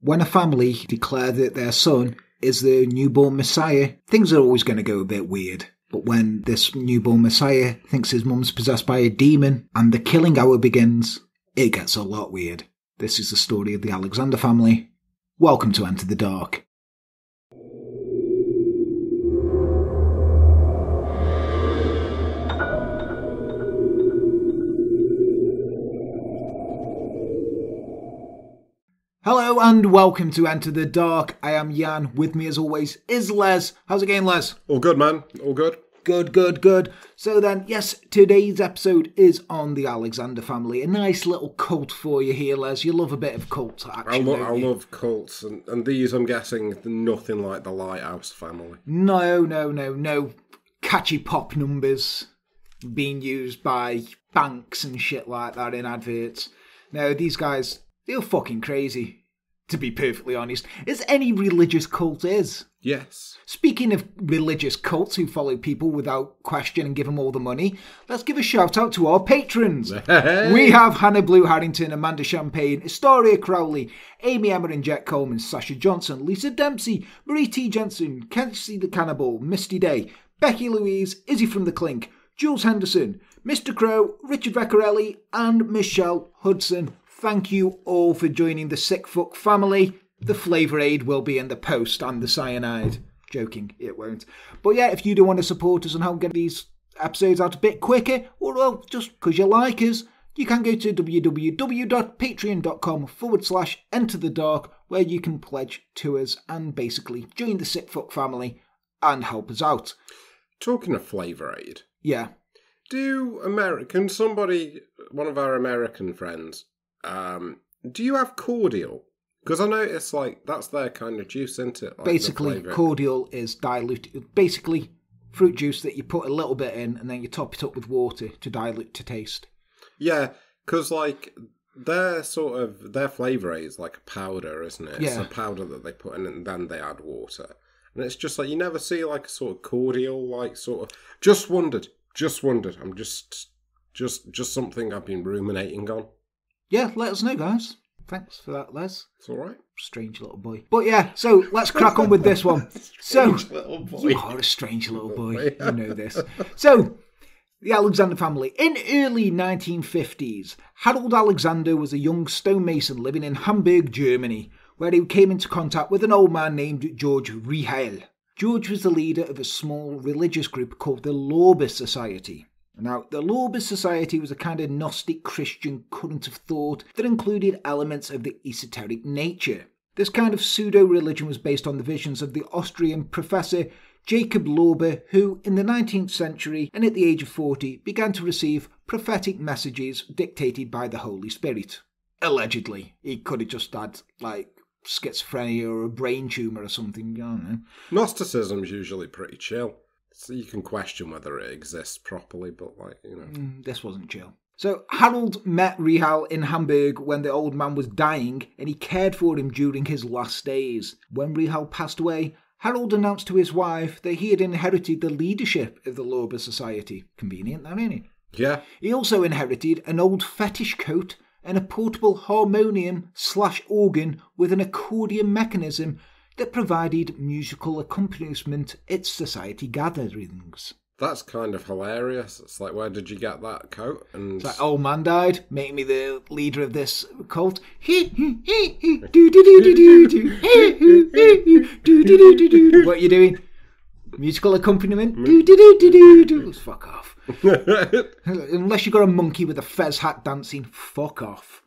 When a family declare that their son is the newborn messiah, things are always going to go a bit weird. But when this newborn messiah thinks his mum's possessed by a demon and the killing hour begins, it gets a lot weird. This is the story of the Alexander family. Welcome to Enter the Dark. Hello and welcome to Enter the Dark. I am Jan. With me as always is Les. How's it going, Les? All good, man. All good. Good. So then, yes, today's episode is on the Alexander family. A nice little cult for you here, Les. You love a bit of cult action, I love cults. And these, I'm guessing, nothing like the Lighthouse family. No. Catchy pop numbers being used by banks and shit like that in adverts. No, these guys... they're fucking crazy, to be perfectly honest, as any religious cult is. Yes. Speaking of religious cults who follow people without question and give them all the money, let's give a shout out to our patrons. Hey. We have Hannah Blue Harrington, Amanda Champagne, Astoria Crowley, Amy Emma and Jet Coleman, Sasha Johnson, Lisa Dempsey, Marie T. Jensen, Kelsey the Cannibal, Misty Day, Becky Louise, Izzy from the Clink, Jules Henderson, Mr. Crow, Richard Veccarelli, and Michelle Hudson. Thank you all for joining the Sick Fuck family. The flavour aid will be in the post and the cyanide. Joking, it won't. But yeah, if you do want to support us and help get these episodes out a bit quicker, or well, just because you like us, you can go to www.patreon.com/enterthedark, where you can pledge to us and basically join the Sick Fuck family and help us out. Talking of flavour aid. Yeah. One of our American friends, do you have cordial? Because I noticed, that's their kind of juice, isn't it? Basically, cordial is diluted. Basically, fruit juice that you put a little bit in and then you top it up with water to dilute to taste. Yeah, because, their flavour aid is like a powder, isn't it? It's a powder that they put in and then they add water. And it's just you never see, a sort of cordial, Just wondered. I'm just something I've been ruminating on. Yeah, let us know, guys. Thanks for that, Les. It's all right. Strange little boy. But yeah, so let's crack on with this one. Little boy. You are a strange little boy. You know this. So, the Alexander family. In early 1950s, Harald Alexander was a young stonemason living in Hamburg, Germany, where he came into contact with an old man named George Rehael. George was the leader of a small religious group called the Lorber Society. Now, the Lorber Society was a kind of Gnostic Christian current of thought that included elements of the esoteric nature. This kind of pseudo-religion was based on the visions of the Austrian professor Jacob Lorber, who, in the 19th century and at the age of 40, began to receive prophetic messages dictated by the Holy Spirit. Allegedly. He could have just had, schizophrenia or a brain tumour or something, I don't know. Gnosticism's usually pretty chill. So you can question whether it exists properly, but this wasn't chill. So Harald met Rehael in Hamburg when the old man was dying, and he cared for him during his last days. When Rehael passed away, Harald announced to his wife that he had inherited the leadership of the Lorber Society. Convenient, that, ain't it? Yeah. He also inherited an old fetish coat and a portable harmonium/organ with an accordion mechanism that provided musical accompaniment at society gatherings. That's kind of hilarious. It's where did you get that coat? And it's old man died, make me the leader of this cult. What are you doing? Musical accompaniment? Fuck off. Unless you got a monkey with a fez hat dancing, fuck off.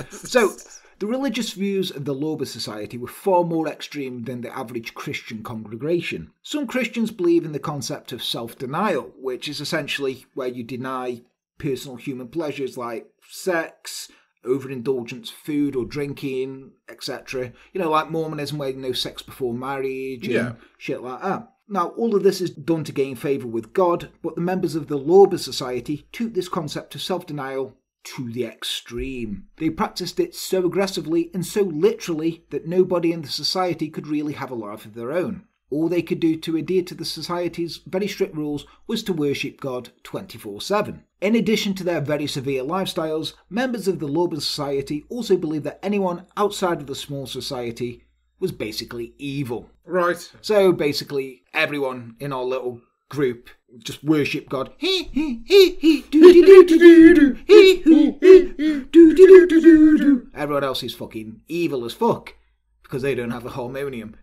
So... the religious views of the Lorber Society were far more extreme than the average Christian congregation. Some Christians believe in the concept of self-denial, which is essentially where you deny personal human pleasures like sex, overindulgence, food or drinking, etc. Like Mormonism, where no sex before marriage and shit like that. Now, all of this is done to gain favour with God, but the members of the Lorber Society took this concept of self-denial to the extreme. They practiced it so aggressively and so literally that nobody in the society could really have a life of their own. All they could do to adhere to the society's very strict rules was to worship God 24/7. In addition to their very severe lifestyles, members of the Lorber Society also believed that anyone outside of the small society was basically evil. Right. So basically, everyone in our little group just worship God. Everyone else is fucking evil as fuck because they don't have a harmonium.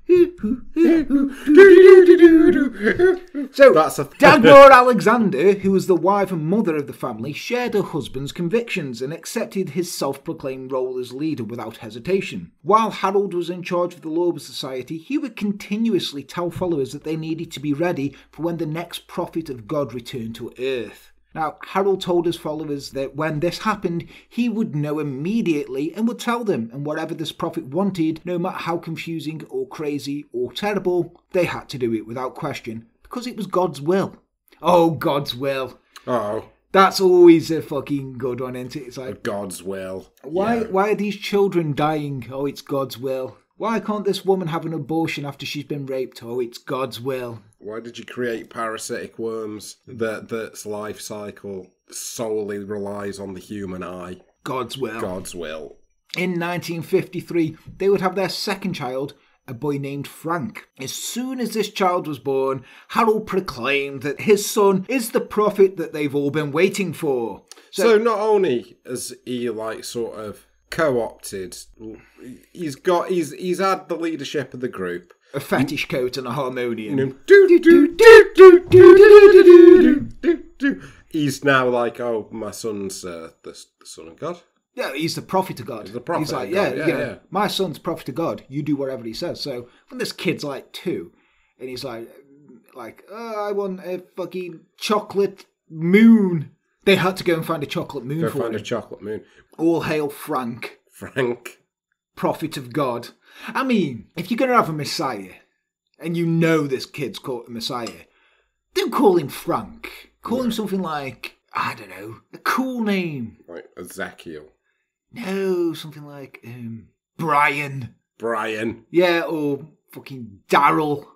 So, Dagmar Alexander, who was the wife and mother of the family, shared her husband's convictions and accepted his self-proclaimed role as leader without hesitation. While Harald was in charge of the Lorber Society, he would continuously tell followers that they needed to be ready for when the next prophet of God returned to Earth. Now, Harald told his followers that when this happened, he would know immediately and would tell them, and whatever this prophet wanted, no matter how confusing or crazy or terrible, they had to do it without question, because it was God's will. Oh, God's will. Oh. That's always a fucking good one, isn't it? It's like, God's will. Why are these children dying? Oh, it's God's will. Why can't this woman have an abortion after she's been raped? Oh, it's God's will. Why did you create parasitic worms that's life cycle solely relies on the human eye? God's will. God's will. In 1953, they would have their second child, a boy named Frank. As soon as this child was born, Harald proclaimed that his son is the prophet that they've all been waiting for. So not only has he sort of co-opted, he's had the leadership of the group. A fetish coat and a harmonium. He's now like, oh, my son's the son of God. Yeah, he's the prophet of God. He's the prophet he's like, of God. Yeah, my son's prophet of God. You do whatever he says. So when this kid's like 2, and he's like, oh, I want a fucking chocolate moon. They had to go and find a chocolate moon for him. Go find a chocolate moon. All hail Frank. Frank. Prophet of God. I mean, if you're going to have a Messiah, and you know this kid's called a Messiah, don't call him Frank. Call him something like, I don't know, a cool name. Like Ezekiel. No, something like Brian. Brian. Yeah, or fucking Daryl.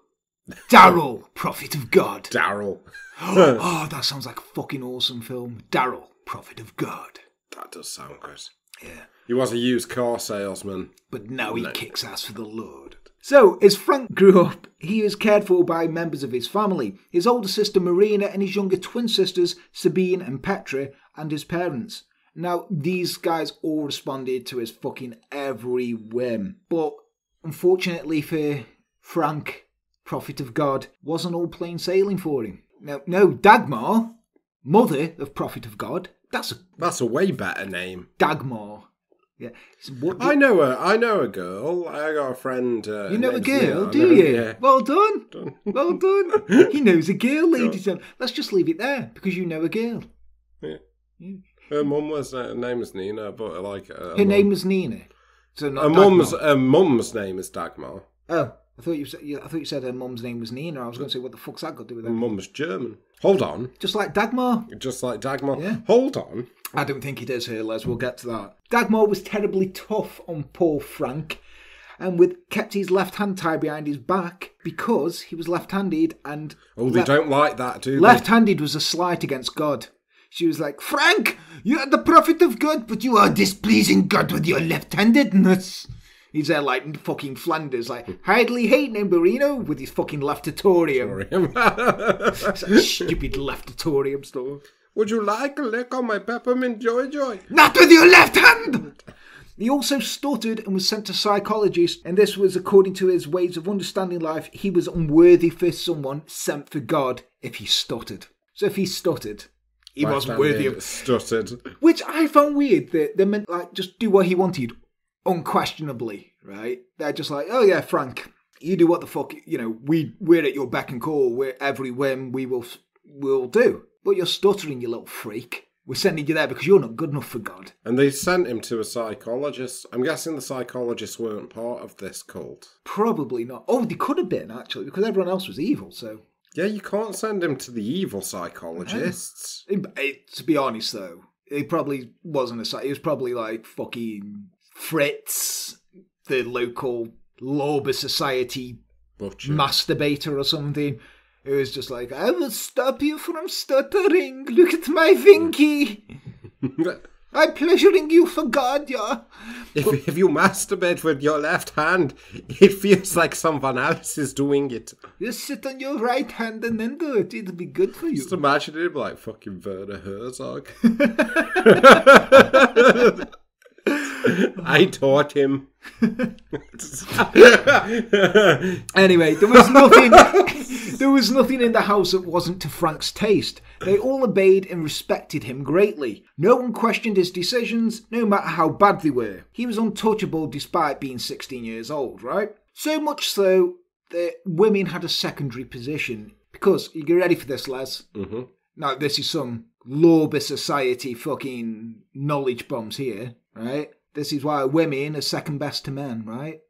Daryl, Prophet of God. Daryl. Oh, that sounds like a fucking awesome film. Daryl, Prophet of God. That does sound good. Yeah. He was a used car salesman. But now he kicks ass for the Lord. So, as Frank grew up, he was cared for by members of his family. His older sister Marina and his younger twin sisters Sabine and Petra and his parents. Now, these guys all responded to his fucking every whim. But, unfortunately for Frank, Prophet of God, wasn't all plain sailing for him. No, Dagmar, mother of Prophet of God, that's a way better name. Dagmar. Yeah. I know a girl. I got a friend. You know a girl, do you? Yeah. Well done. Well done. He knows a girl, ladies and gentlemen. Let's just leave it there, because you know a girl. Yeah. Her name was Nina, but her name was Nina. So not her mum's name is Dagmar. Oh, I thought you said her mum's name was Nina. I was going to say, what the fuck's that got to do with it? Her mum's German. Hold on. Just like Dagmar. Just like Dagmar. Yeah. Hold on. I don't think it is her, Les. We'll get to that. Dagmar was terribly tough on poor Frank, and kept his left hand tied behind his back because he was left-handed and... Oh, they don't like that, do they? Left-handed was a slight against God. She was like, Frank, you are the prophet of God, but you are displeasing God with your left-handedness. He's there like fucking Flanders, like, hardly hating him, Barino, with his fucking leftatorium. Stupid leftatorium stuff. Would you like a lick on my peppermint joy? Not with your left hand! He also stuttered and was sent to psychologists, and this was according to his ways of understanding life. He was unworthy for someone sent for God if he stuttered. So if he stuttered, he wasn't worthy of... Stuttered. Which I found weird, that they meant, like, just do what he wanted, unquestionably, right? They're just like, oh yeah, Frank, you do what the fuck, we're at your beck and call, we're every whim we'll do. But you're stuttering, you little freak. We're sending you there because you're not good enough for God. And they sent him to a psychologist. I'm guessing the psychologists weren't part of this cult. Probably not. Oh, they could have been, actually, because everyone else was evil, so... Yeah, you can't send him to the evil psychologists. To be honest, though, he probably wasn't a... He was probably like fucking Fritz, the local Lorber Society masturbator or something. It was just like, I will stop you from stuttering. Look at my vinky. I'm pleasuring you for God, yeah. If you masturbate with your left hand, it feels like someone else is doing it. Just sit on your right hand and then do it. It'll be good for you. Just imagine him like fucking Werner Herzog. I taught him. Anyway, there was nothing in the house that wasn't to Frank's taste. They all obeyed and respected him greatly. No one questioned his decisions, no matter how bad they were. He was untouchable despite being 16 years old, right? So much so that women had a secondary position. Because, you get ready for this, Les? Mm-hmm. Now, this is some Lorber Society fucking knowledge bombs here, right? This is why women are second best to men, right?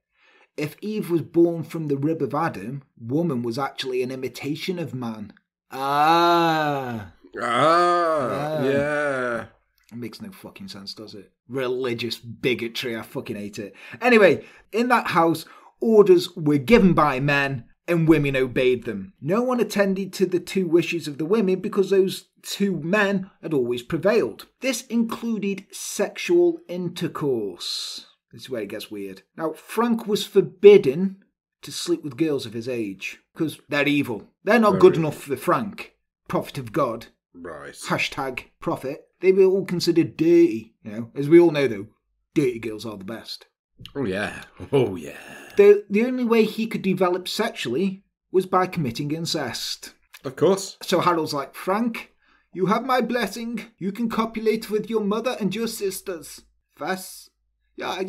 If Eve was born from the rib of Adam, woman was actually an imitation of man. Yeah. It makes no fucking sense, does it? Religious bigotry, I fucking hate it. Anyway, in that house, orders were given by men and women obeyed them. No one attended to the two wishes of the women because those two men had always prevailed. This included sexual intercourse. This is where it gets weird. Now, Frank was forbidden to sleep with girls of his age because they're evil. They're not good enough for Frank, prophet of God. Right. Hashtag prophet. They were all considered dirty. You know, as we all know, though, dirty girls are the best. Oh, yeah. The only way he could develop sexually was by committing incest. Of course. So Harold's like, Frank, you have my blessing. You can copulate with your mother and your sisters. Was? Yeah,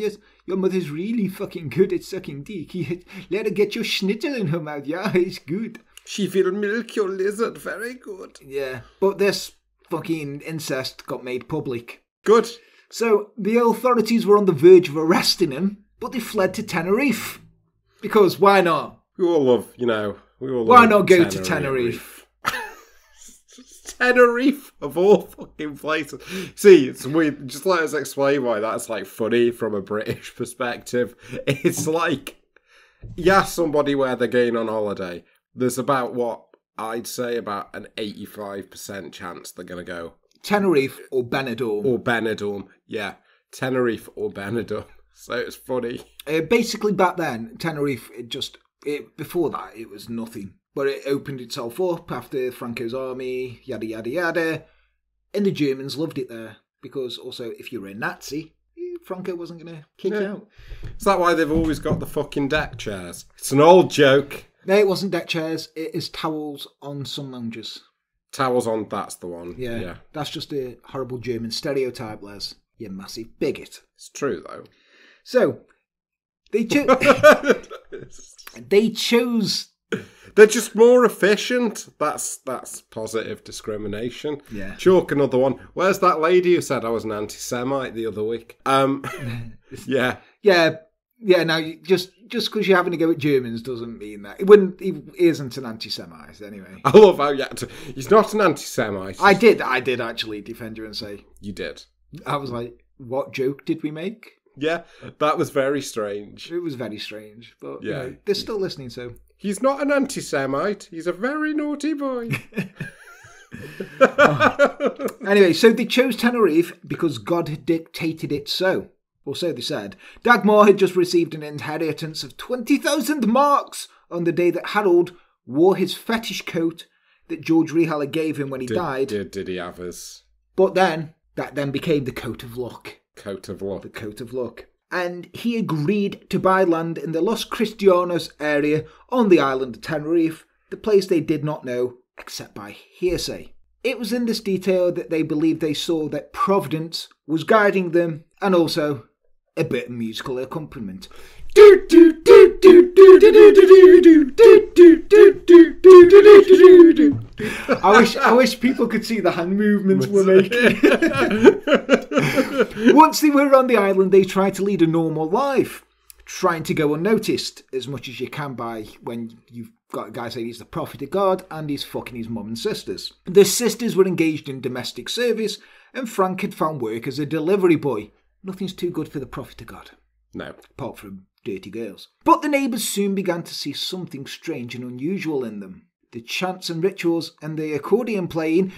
your mother's really fucking good at sucking dick. Let her get your schnitzel in her mouth. Yeah, it's good. She will milk your lizard. Very good. Yeah, but this fucking incest got made public. Good. So the authorities were on the verge of arresting him, but they fled to Tenerife. Because why not? We all love, why not go to Tenerife? Tenerife, of all fucking places. See, it's weird. Just let us explain why that's, like, funny from a British perspective. It's like, you ask somebody where they're going on holiday, there's about, what, I'd say about an 85% chance they're going to go Tenerife or Benidorm. Yeah. Tenerife or Benidorm. So it's funny. Basically, back then, Tenerife, before that, it was nothing. But it opened itself up after Franco's army, yada, yada, yada. And the Germans loved it there. Because also, if you were a Nazi, Franco wasn't going to kick you out. Is that why they've always got the fucking deck chairs? It's an old joke. No, it wasn't deck chairs. It is towels on sun loungers. Towels on, that's the one. Yeah. That's just a horrible German stereotype, Les. You massive bigot. It's true, though. So, they chose... They're just more efficient. That's positive discrimination. Yeah. Chalk another one. Where's that lady who said I was an anti-Semite the other week? Yeah. Yeah, now, just because you're having to go at Germans doesn't mean that. He isn't an anti-Semite, anyway. I love how he's not an anti-Semite. I did actually defend you and say... You did. I was like, what joke did we make? Yeah, that was very strange. It was very strange, but yeah. They're still listening, so... He's not an anti-Semite. He's a very naughty boy. Anyway, so they chose Tenerife because God had dictated it so. Or so they said. Dagmar had just received an inheritance of 20,000 marks on the day that Harold wore his fetish coat that George Rehaller gave him when he died. Did he have his... But then, that then became the Coat of Luck. Coat of Luck. The Coat of Luck. And he agreed to buy land in the Los Cristianos area on the island of Tenerife, the place they did not know except by hearsay. It was in this detail that they believed they saw that Providence was guiding them, and also a bit of musical accompaniment. I wish people could see the hand movements we're making. Once they were on the island, they tried to lead a normal life, trying to go unnoticed as much as you can by when you've got a guy saying he's the prophet of God and he's fucking his mum and sisters. The sisters were engaged in domestic service, and Frank had found work as a delivery boy. Nothing's too good for the prophet of God. No. Apart from dirty girls. But the neighbours soon began to see something strange and unusual in them. The chants and rituals and the accordion playing.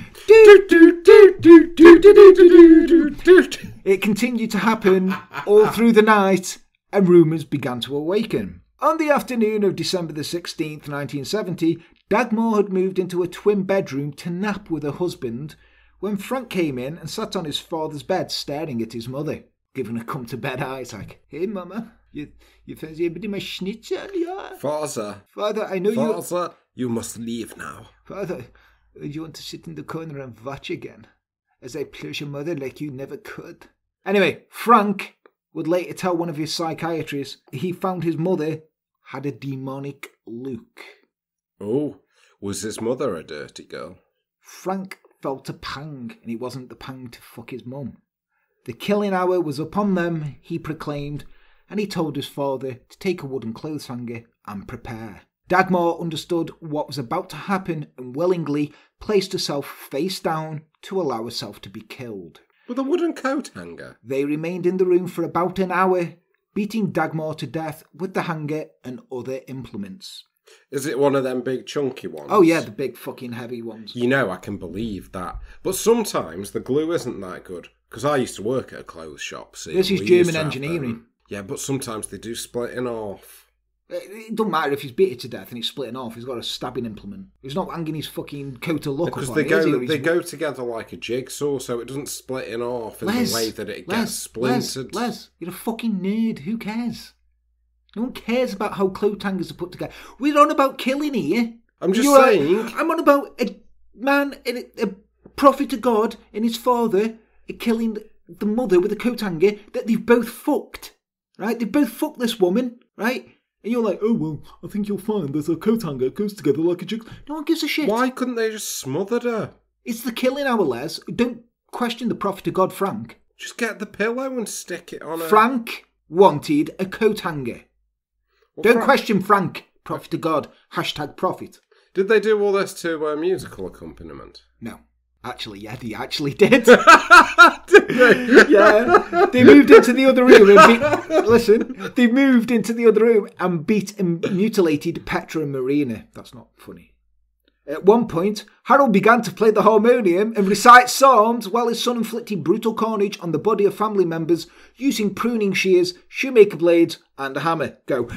It continued to happen all through the night, and rumours began to awaken. On the afternoon of December the 16th, 1970, Dagmar had moved into a twin bedroom to nap with her husband when Frank came in and sat on his father's bed staring at his mother, giving her come-to-bed eyes like, "Hey, Mama, you fancy a bit of my schnitzel, yeah?" Father, I know you... Father, you must leave now. Father, do you want to sit in the corner and watch again, as I pleasure mother like you never could? Anyway, Frank would later tell one of his psychiatrists he found his mother had a demonic look. Oh, was his mother a dirty girl? Frank felt a pang, and it wasn't the pang to fuck his mum. The killing hour was upon them, he proclaimed, and he told his father to take a wooden clothes hanger and prepare. Dagmar understood what was about to happen and willingly placed herself face down to allow herself to be killed. With a wooden coat hanger? They remained in the room for about an hour, beating Dagmar to death with the hanger and other implements. Is it one of them big chunky ones? Oh yeah, the big fucking heavy ones. You know, I can believe that. But sometimes the glue isn't that good. Because I used to work at a clothes shop. See, this is German engineering. Yeah, but sometimes they do split in half. It don't matter if he's beat it to death and he's splitting off. He's got a stabbing implement. He's not hanging his fucking coat of luck because up they on they go together like a jigsaw, so it doesn't split in half in the way that it gets splintered. Les, you're a fucking nerd. Who cares? No one cares about how clothes hangers are put together. We're on about killing here. I'm just saying. I'm on about a man, a prophet of God, and his father killing the mother with a coat hanger that they've both fucked. Right? They've both fucked this woman, right? And you're like, oh, well, I think you'll find there's a coat hanger goes together like a jigsaw. No one gives a shit. Why couldn't they just smothered her? It's the killing hour, Les. Don't question the prophet of God, Frank. Just get the pillow and stick it on her. Frank wanted a coat hanger. Well, Don't question Frank, prophet of God, #prophet. Did they do all this to a musical accompaniment? No. Actually, yeah, they actually did. Yeah, they moved into the other room and they moved into the other room and beat and mutilated Petra and Marina. That's not funny. At one point, Harald began to play the harmonium and recite psalms while his son inflicted brutal carnage on the body of family members using pruning shears, shoemaker blades, and a hammer. Go.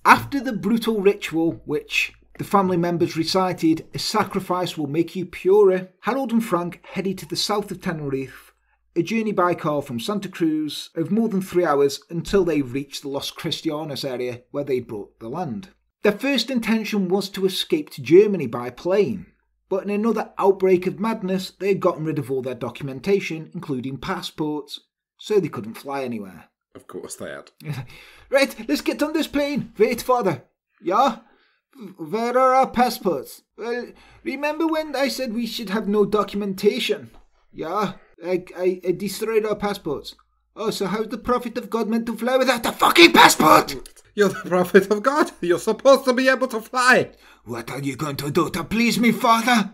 After the brutal ritual, which the family members recited, a sacrifice will make you purer, Harald and Frank headed to the south of Tenerife, a journey by car from Santa Cruz of more than 3 hours until they reached the Los Cristianos area where they bought the land. Their first intention was to escape to Germany by plane, but in another outbreak of madness they had gotten rid of all their documentation, including passports, so they couldn't fly anywhere. Of course they had. Right, let's get on this plane. Wait, father. Yeah? Where are our passports? Well, remember when I said we should have no documentation? Yeah? I destroyed our passports. Oh, so how's the prophet of God meant to fly without a fucking passport? You're the prophet of God. You're supposed to be able to fly. What are you going to do to please me, father?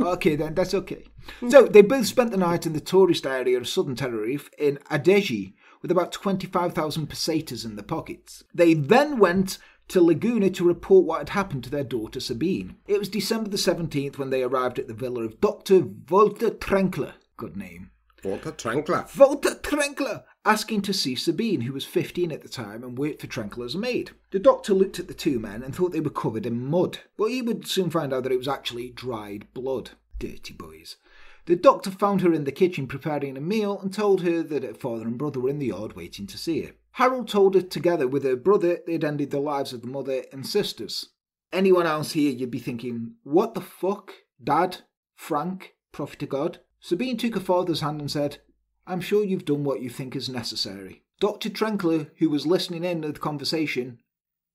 Okay then, that's okay. So they both spent the night in the tourist area of southern Tenerife in Adeje with about 25,000 pesetas in their pockets. They then went to Laguna to report what had happened to their daughter Sabine. It was December the 17th when they arrived at the villa of Dr. Walter Trenkler. Good name. Walter Trenkler. Walter Trenkler, asking to see Sabine, who was 15 at the time and worked for Trenkler as a maid. The doctor looked at the two men and thought they were covered in mud, but he would soon find out that it was actually dried blood. Dirty boys. The doctor found her in the kitchen preparing a meal and told her that her father and brother were in the yard waiting to see her. Harald told her together with her brother they'd ended the lives of the mother and sisters. Anyone else here, you'd be thinking, what the fuck? Dad? Frank? Prophet of God? Sabine took her father's hand and said, I'm sure you've done what you think is necessary. Dr. Trenkler, who was listening in to the conversation,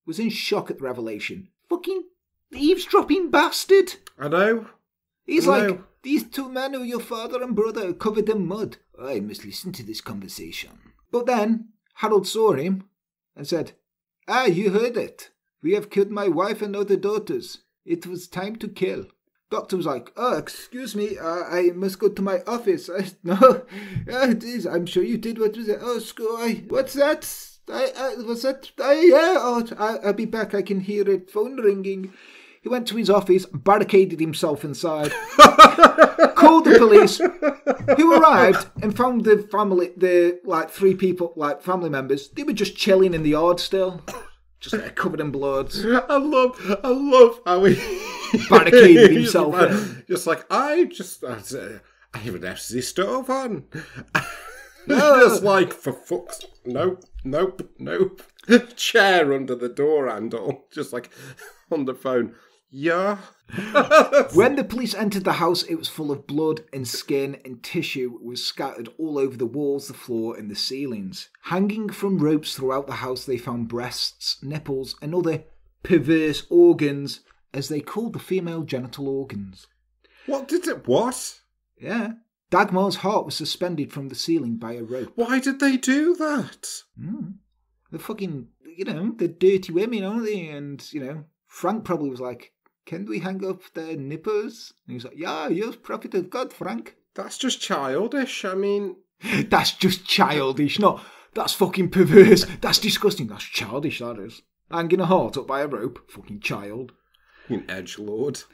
was in shock at the revelation. Fucking eavesdropping bastard! I know. He's like, these two men are your father and brother are covered in mud. I must listen to this conversation. But then Harald saw him and said, you heard it. We have killed my wife and other daughters. It was time to kill. Doctor was like, oh, excuse me, I must go to my office. No, it is. I'm sure you did. What was it? Oh, what's that? Was that? Yeah, I'll be back. I can hear it. Phone ringing. He went to his office, barricaded himself inside, called the police, who arrived and found the family, three people, family members. They were just chilling in the yard still, just covered in blood. I love how he barricaded himself in. Just like, I even left the stove on. Just like, for fuck's... Nope. Chair under the door handle. Just like, on the phone. Yeah. When the police entered the house, it was full of blood and skin, and tissue was scattered all over the walls, the floor, and the ceilings. Hanging from ropes throughout the house, they found breasts, nipples, and other perverse organs, as they called the female genital organs. What? Yeah. Dagmar's heart was suspended from the ceiling by a rope. Why did they do that? They're fucking, they're dirty women, aren't they? And, Frank probably was like, can we hang up their nipples? And he was like, yeah, you're prophet of God, Frank. That's just childish. I mean... That's just childish. No, that's fucking perverse. That's disgusting. That's childish, that is. Hanging a heart up by a rope. Fucking child. Fucking edgelord.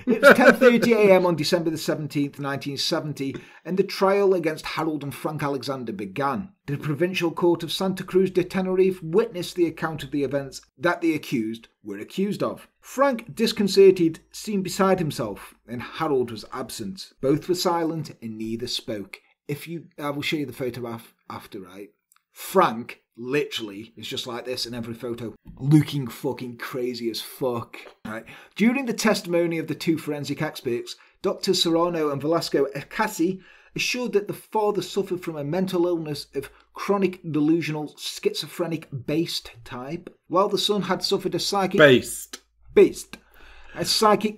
It was 10:30 a.m. on December the 17th, 1970, and the trial against Harald and Frank Alexander began. The Provincial Court of Santa Cruz de Tenerife witnessed the account of the events that the accused were accused of. Frank, disconcerted, seemed beside himself, and Harald was absent. Both were silent, and neither spoke. I will show you the photo after, right? Frank literally is just like this in every photo, looking fucking crazy as fuck. Right. During the testimony of the two forensic experts, Dr. Serrano and Velasco Acasi assured that the father suffered from a mental illness of chronic delusional schizophrenic-based type, while the son had suffered a psychic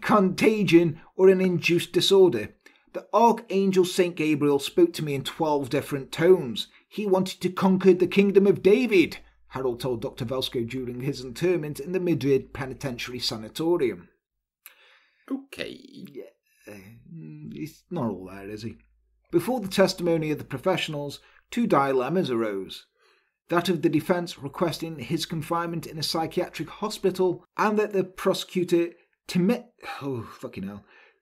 contagion or an induced disorder. The Archangel St. Gabriel spoke to me in 12 different tones. He wanted to conquer the kingdom of David, Harald told Dr. Velasco during his internment in the Madrid Penitentiary Sanatorium. Okay. Yeah, he's not all there, is he? Before the testimony of the professionals, two dilemmas arose. That of the defence requesting his confinement in a psychiatric hospital, and that the prosecutor,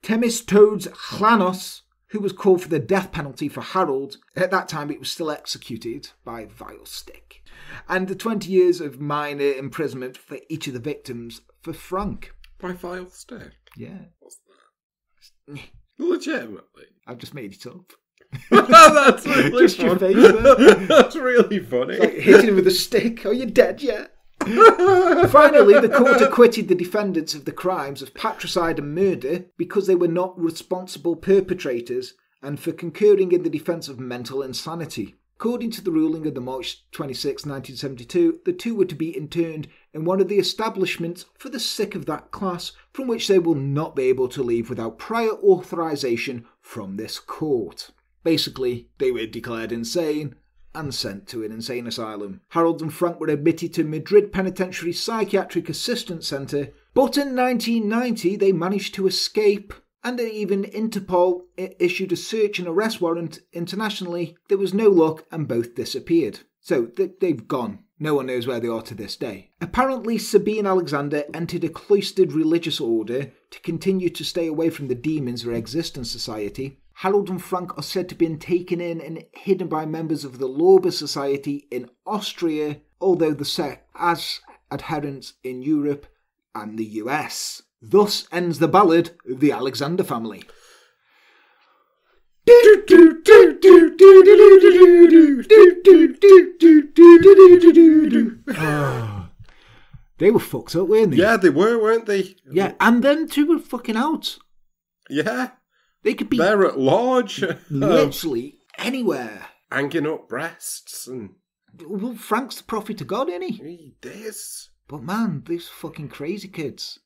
Themistodes Chlanos, who was called for the death penalty for Harald, at that time it was still executed by vile stick, and the 20 years of minor imprisonment for each of the victims for Frank. By vile stick? Yeah. What's that? Legitimately? I've just made it up. That's really just your face there. That's really funny. It's like hitting him with a stick. Are you dead yet? Finally, the court acquitted the defendants of the crimes of patricide and murder because they were not responsible perpetrators and for concurring in the defence of mental insanity. According to the ruling of the March 26, 1972, the two were to be interned in one of the establishments for the sick of that class, from which they will not be able to leave without prior authorisation from this court. Basically, they were declared insane and sent to an insane asylum. Harald and Frank were admitted to Madrid Penitentiary Psychiatric Assistance Centre, but in 1990 they managed to escape, and even Interpol issued a search and arrest warrant internationally. There was no luck and both disappeared. So they've gone. No one knows where they are to this day. Apparently, Sabine Alexander entered a cloistered religious order to continue to stay away from the demons that exist in society. Harald and Frank are said to have been taken in and hidden by members of the Lorber Society in Austria, although the sect has adherents in Europe and the US. Thus ends the ballad of the Alexander family. They were fucked up, weren't they? Yeah, they were, weren't they? Yeah, and them two were fucking out. Yeah. They could be... They're at large. Literally anywhere. Hanging up breasts and... Well, Frank's the prophet of God, isn't he? He is. But man, these fucking crazy kids.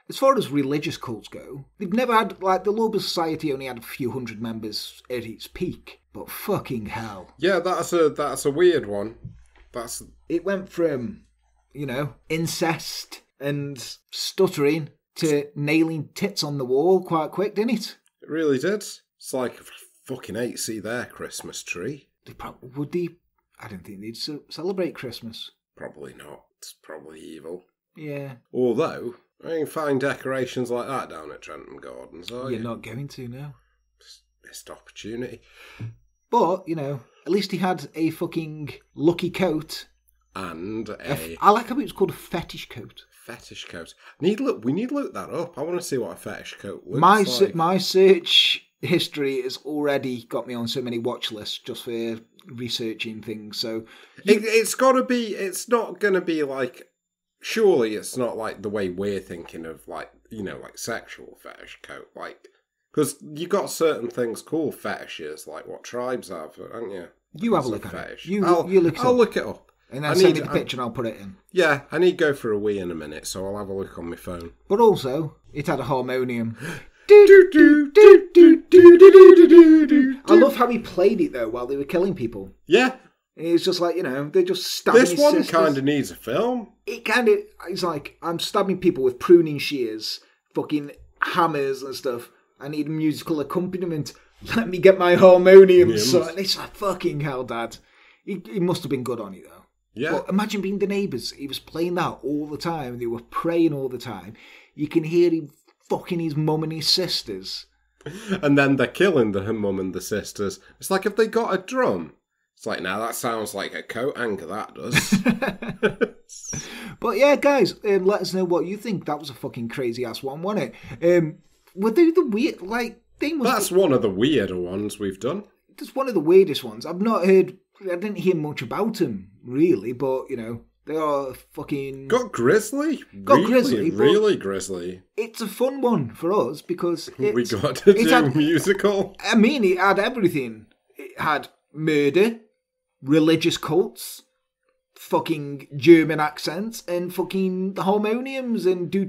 As far as religious cults go, they've never had, the Lorber Society only had a few hundred members at its peak. But fucking hell. Yeah, that's a weird one. It went from, incest and stuttering to nailing tits on the wall quite quick, didn't it? It really did. It's like, fucking hate see their Christmas tree. Would they? I don't think they'd celebrate Christmas. Probably not. It's probably evil. Yeah. Although, I can find decorations like that down at Trentham Gardens, are you? You're not going to, no. Missed opportunity. But, you know, at least he had a fucking lucky coat. And I like how it was called a fetish coat. Fetish coat. We need to look that up. I want to see what a fetish coat looks like. My search history has already got me on so many watch lists just for researching things. So it's got to be. It's not going to be like. Surely it's not like the way we're thinking of, like, you know, like sexual fetish coat, like, because you got certain things called fetishes, like what tribes have, haven't you? You have a look at it. I'll look it up. And then send me the picture and I'll put it in. Yeah, I need to go for a wee in a minute, so I'll have a look on my phone. But also, it had a harmonium. I love how he played it, though, while they were killing people. Yeah. It's just like, you know, they're just stabbing This one kind of needs a film. It's like, I'm stabbing people with pruning shears, fucking hammers and stuff. I need a musical accompaniment. Let me get my harmonium, son. It's like, fucking hell, Dad. He must have been good on it, though. Yeah. But imagine being the neighbours. He was playing that all the time. They were praying all the time. You can hear him fucking his mum and his sisters. And then they're killing the mum and the sisters. It's like, if they got a drum. It's like, now that sounds like a coat hanger, that does. But yeah, guys, let us know what you think. That was a fucking crazy ass one, wasn't it? Were they the weird, like, they must That's one of the weirder ones we've done. It's one of the weirdest ones. I didn't hear much about them, really, but, you know, they are fucking... Got grisly. Really grisly. It's a fun one for us because we got to do musical. I mean, it had everything. It had murder, religious cults, fucking German accents, and fucking harmoniums and do.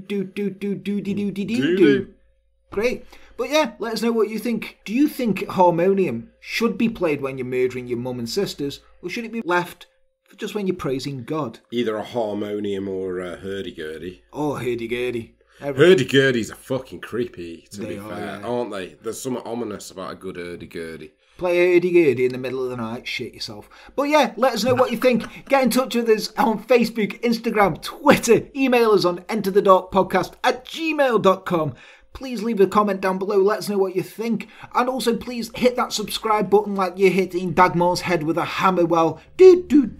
Great. But yeah, let us know what you think. Do you think harmonium should be played when you're murdering your mum and sisters, or should it be left for just when you're praising God? Either a harmonium or a hurdy-gurdy. Oh, hurdy-gurdy. Hurdy-gurdies are fucking creepy, to be fair, aren't they? There's something ominous about a good hurdy-gurdy. Play a hurdy-gurdy in the middle of the night, shit yourself. But yeah, let us know what you think. Get in touch with us on Facebook, Instagram, Twitter. Email us on enterthedarkpodcast@gmail.com. Please leave a comment down below. Let us know what you think. And also, please hit that subscribe button like you're hitting Dagmar's head with a hammer while is playing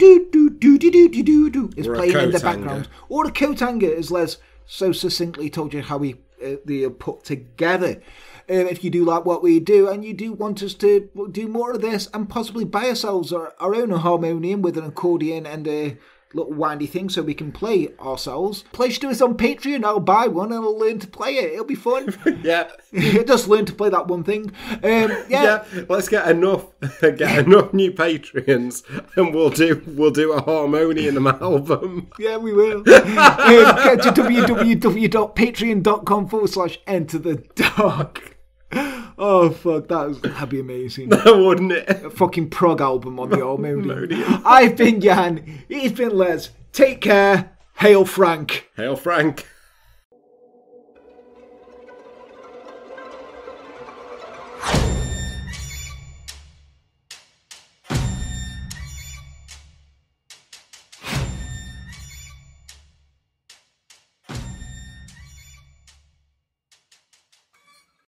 in the background. Or a coat hanger, as Les so succinctly told you how they are put together. If you do like what we do and you do want us to do more of this and possibly buy ourselves our own harmonium with an accordion and a little windy thing so we can play ourselves, pledge to us on Patreon. I'll buy one and I'll learn to play it. It'll be fun. Yeah. Just learn to play that one thing. Yeah, let's get enough new Patreons and we'll do a harmonium album. Yeah, we will. Go to www.patreon.com/enterthedark. Oh fuck, that'd be amazing. Wouldn't it? A fucking prog album on the harmonium. I've been Jan, he's been Les. Take care. Hail Frank. Hail Frank.